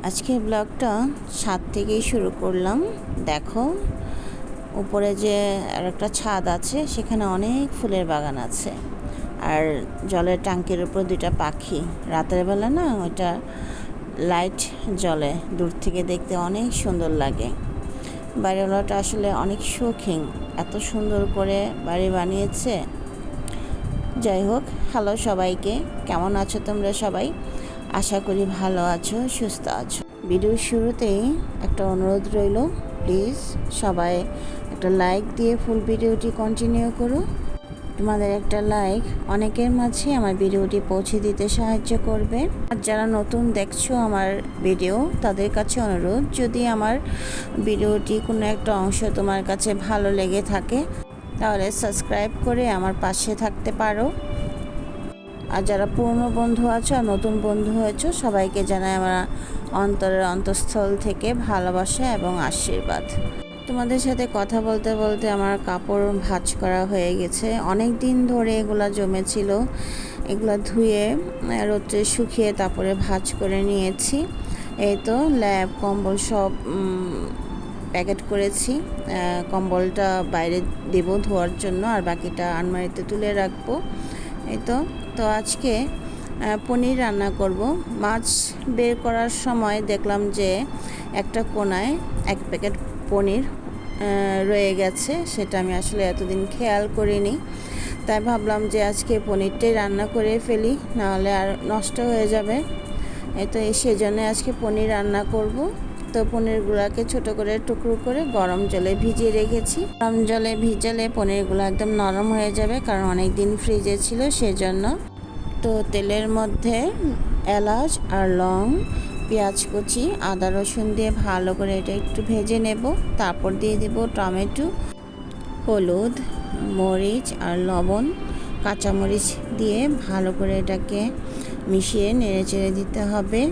আজকের ব্লগটা ছাদ থেকেই শুরু করলাম। দেখো উপরে যে আর একটা ছাদ আছে, সেখানে অনেক ফুলের বাগান আছে। আর জলের ট্যাঙ্কির উপর দুইটা পাখি, রাতের বেলা না ওইটা লাইট জ্বলে, দূর থেকে দেখতে অনেক সুন্দর লাগে। বাড়িওয়ালাটা আসলে অনেক শৌখিন, এত সুন্দর করে বাড়ি বানিয়েছে। যাই হোক, হ্যালো সবাইকে, কেমন আছো তোমরা সবাই? আশা করি ভালো আছো, সুস্থ আছো। ভিডিওর শুরুতেই একটা অনুরোধ রইল, প্লিজ সবাই একটা লাইক দিয়ে ফুল ভিডিওটি কন্টিনিউ করো। তোমাদের একটা লাইক অনেকের মাঝে আমার ভিডিওটি পৌঁছে দিতে সাহায্য করবে। আর যারা নতুন দেখছো আমার ভিডিও, তাদের কাছে অনুরোধ, যদি আমার ভিডিওটি কোনো একটা অংশ তোমার কাছে ভালো লেগে থাকে তাহলে সাবস্ক্রাইব করে আমার পাশে থাকতে পারো। আর যারা পুরনো বন্ধু আছো আর নতুন বন্ধু হয়েছো, সবাইকে জানাই আমার অন্তরের অন্তঃস্থল থেকে ভালোবাসা এবং আশীর্বাদ। তোমাদের সাথে কথা বলতে বলতে আমার কাপড় ভাঁজ করা হয়ে গেছে। অনেক দিন ধরে এগুলা জমেছিল, এগুলা ধুয়ে রোদ্রে শুকিয়ে তারপরে ভাঁজ করে নিয়েছি। এই তো ল্যাপ কম্বল সব প্যাকেট করেছি। কম্বলটা বাইরে দেবো ধোয়ার জন্য, আর বাকিটা আলমারিতে তুলে রাখবো। এই তো আজকে পনির রান্না করব। মাছ বের করার সময় দেখলাম যে একটা কোনায় এক প্যাকেট পনির রয়ে গেছে, সেটা আমি আসলে এতদিন খেয়াল করিনি। তাই ভাবলাম যে আজকে পনিরটাই রান্না করে ফেলি, নাহলে আর নষ্ট হয়ে যাবে। এই তো সেজন্য আজকে পনির রান্না করব। তো পনিরগুলোকে ছোট করে টুকরো করে গরম জলে ভিজিয়ে রেখেছি। গরম জলে ভিজালে পনিরগুলো একদম নরম হয়ে যাবে, কারণ অনেক দিন ফ্রিজে ছিল সেজন্য। তো তেলের মধ্যে এলাচ আর লং, পেঁয়াজ কুচি, আদা রসুন দিয়ে ভালো করে এটা একটু ভেজে নেব। তারপর দিয়ে দেব টমেটো, হলুদ, মরিচ আর লবণ, কাঁচামরিচ দিয়ে ভালো করে এটাকে মিশিয়ে নেড়ে চেড়ে দিতে হবে।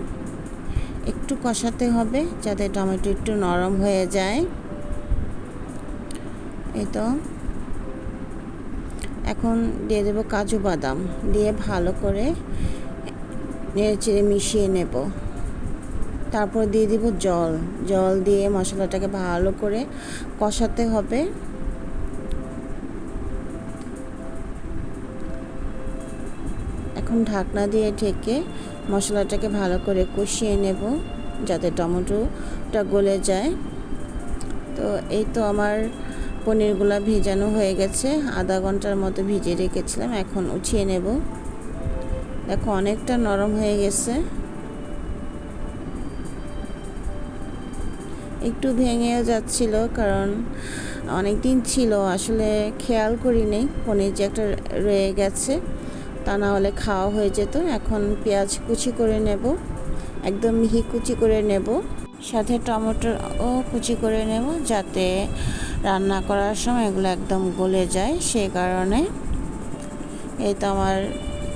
একটু কষাতে হবে যাতে টমেটো একটু নরম হয়ে যায়। এই তো এখন দিয়ে দেবো কাজু বাদাম, দিয়ে ভালো করে নেড়ে চেড়ে মিশিয়ে নেব। তারপর দিয়ে দিব জল দিয়ে মশলাটাকে ভালো করে কষাতে হবে। এখন ঢাকনা দিয়ে ঢেকে মশলাটাকে ভালো করে কষিয়ে নেব যাতে টমেটোটা গলে যায়। তো এই তো আমার পনিরগুলো ভেজানো হয়ে গেছে, আধা ঘন্টার মতো ভিজিয়ে রেখেছিলাম। এখন উঠিয়ে নেব। দেখো অনেকটা নরম হয়ে গেছে, একটু ভেঙেও যাচ্ছিল, কারণ অনেক দিন ছিল আসলে খেয়াল করিনি পনির যে একটা রয়ে গেছে, তা না হলে খাওয়া হয়ে যেত। এখন পেঁয়াজ কুচি করে নেব, একদম মিহি কুচি করে নেব, সাথে টমেটোও কুচি করে নেব যাতে রান্না করার সময় এগুলো একদম গলে যায়, সেই কারণে। এই তো আমার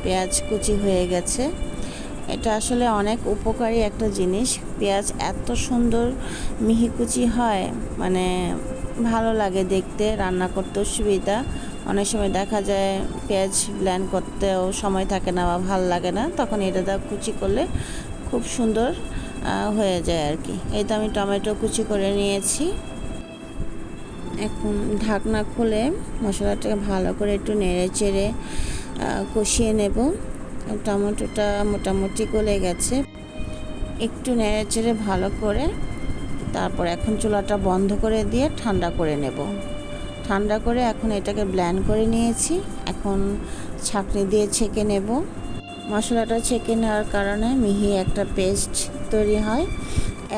পেঁয়াজ কুচি হয়ে গেছে। এটা আসলে অনেক উপকারী একটা জিনিস। পেঁয়াজ এত সুন্দর মিহি কুচি হয়, মানে ভালো লাগে দেখতে, রান্না করতেও সুবিধা। অনেক সময় দেখা যায় পেঁয়াজ ব্লেন্ড করতেও সময় থাকে না বা ভালো লাগে না, তখন এটা দা কুচি করলে খুব সুন্দর হয়ে যায় আর কি। এই তো আমি টমেটো কুচি করে নিয়েছি। এখন ঢাকনা খুলে মশলাটাকে ভালো করে একটু নেড়ে চেড়ে কষিয়ে নেব। টমেটোটা মোটামুটি গলে গেছে, একটু নেড়ে চেড়ে ভালো করে তারপর এখন চুলাটা বন্ধ করে দিয়ে ঠান্ডা করে নেব। ঠান্ডা করে এখন এটাকে ব্লেন্ড করে নিয়েছি। এখন ছাঁকনি দিয়ে ছেঁকে নেব। মশলাটা ছেঁকে নেওয়ার কারণে মিহি একটা পেস্ট তৈরি হয়।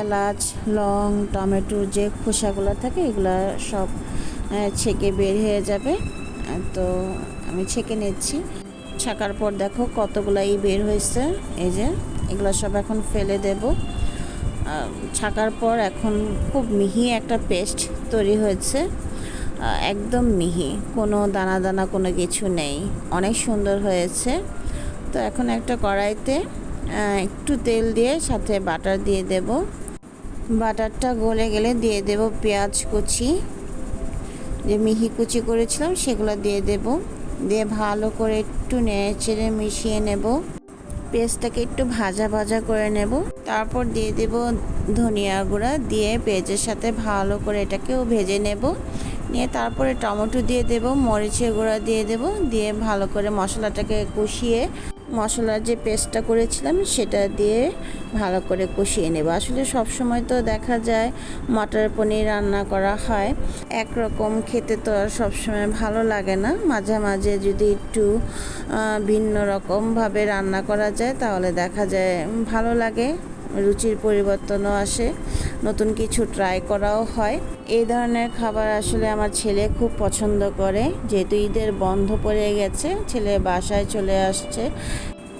এলাচ, লং, টমেটোর যে খোসাগুলো থাকে এগুলো সব ছেঁকে বের হয়ে যাবে। তো আমি ছেঁকে নিচ্ছি। ছাকার পর দেখো কতগুলাই বের হয়েছে। এই যে এগুলো সব এখন ফেলে দেব। ছাকার পর এখন খুব মিহি একটা পেস্ট তৈরি হয়েছে, একদম মিহি, কোনো দানা দানা কোনো কিছু নেই, অনেক সুন্দর হয়েছে। তো এখন একটা কড়াইতে একটু তেল দিয়ে সাথে বাটার দিয়ে দেব। বাটারটা গলে গেলে দিয়ে দেব পেঁয়াজ কুচি, যে মিহি কুচি করেছিলাম সেগুলো দিয়ে দেব। দিয়ে ভালো করে একটু নেড়ে চেড়ে মিশিয়ে নেব। পেঁয়াজটাকে একটু ভাজা ভাজা করে নেব। তারপর দিয়ে দেব ধনিয়া গুঁড়া, দিয়ে পেঁয়াজের সাথে ভালো করে এটাকেও ভেজে নেব। নিয়ে তারপরে টমেটো দিয়ে দেব, মরিচের গুঁড়া দিয়ে দেব, দিয়ে ভালো করে মশলাটাকে কষিয়ে মশলার যে পেস্টটা করেছিলাম সেটা দিয়ে ভালো করে কষিয়ে নেব। আসলে সব সময় তো দেখা যায় মটর পনির রান্না করা হয় একরকম, খেতে তো আর সবসময় ভালো লাগে না। মাঝে মাঝে যদি একটু ভিন্ন রকমভাবে রান্না করা যায় তাহলে দেখা যায় ভালো লাগে, রুচির পরিবর্তনও আসে, নতুন কিছু ট্রাই করাও হয়। এই ধরনের খাবার আসলে আমার ছেলে খুব পছন্দ করে। যেহেতু ঈদের বন্ধ পড়ে গেছে, ছেলে বাসায় চলে আসছে,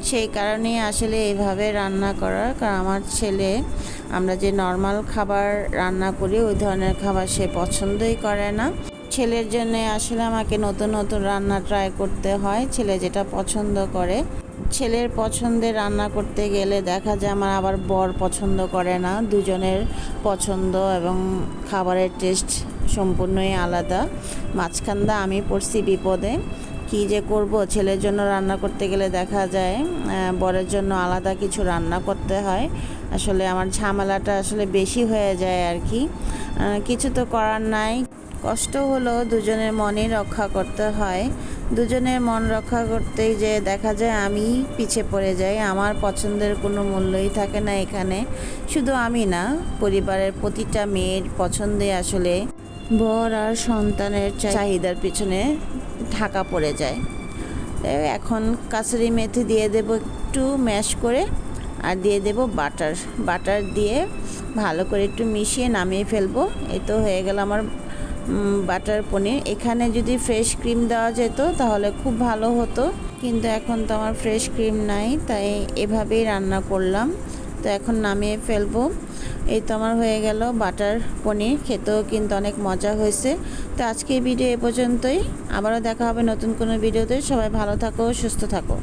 সেই কারণেই আসলে এইভাবে রান্না করার। কারণ আমার ছেলে, আমরা যে নর্মাল খাবার রান্না করি ওই ধরনের খাবার সে পছন্দই করে না। ছেলের জন্য আসলে আমাকে নতুন নতুন রান্না ট্রাই করতে হয়, ছেলে যেটা পছন্দ করে। ছেলের পছন্দের রান্না করতে গেলে দেখা যায় আমার আবার বর পছন্দ করে না। দুজনের পছন্দ এবং খাবারের টেস্ট সম্পূর্ণই আলাদা। মাঝখানটা আমি পড়ছি বিপদে, কি যে করব। ছেলের জন্য রান্না করতে গেলে দেখা যায় বরের জন্য আলাদা কিছু রান্না করতে হয়। আসলে আমার ঝামেলাটা আসলে বেশি হয়ে যায় আর কি। কিছু তো করার নাই, কষ্ট হলো দুজনের মনই রক্ষা করতে হয়। দুজনের মন রক্ষা করতেই যে দেখা যায় আমি পিছে পড়ে যাই, আমার পছন্দের কোনো মূল্যই থাকে না এখানে। শুধু আমি না, পরিবারের প্রতিটা মেয়ের পছন্দে আসলে বর আর সন্তানের চাহিদার পিছনে ঢাকা পড়ে যায়। এখন কাসুরি মেথি দিয়ে দেব একটু ম্যাশ করে, আর দিয়ে দেব বাটার দিয়ে ভালো করে একটু মিশিয়ে নামিয়ে ফেলবো। এই তো হয়ে গেল আমার বাটার পনির। এখানে যদি ফ্রেশ ক্রিম দেওয়া যেত তাহলে খুব ভালো হতো, কিন্তু এখন তো আমার ফ্রেশ ক্রিম নাই, তাই এভাবেই রান্না করলাম। তো এখন নামিয়ে ফেলবো। এই তো আমার হয়ে গেল বাটার পনির, খেতেও কিন্তু অনেক মজা হয়েছে। তো আজকে এই ভিডিও এ পর্যন্তই, আবারও দেখা হবে নতুন কোনো ভিডিওতে। সবাই ভালো থাকো, সুস্থ থাকো।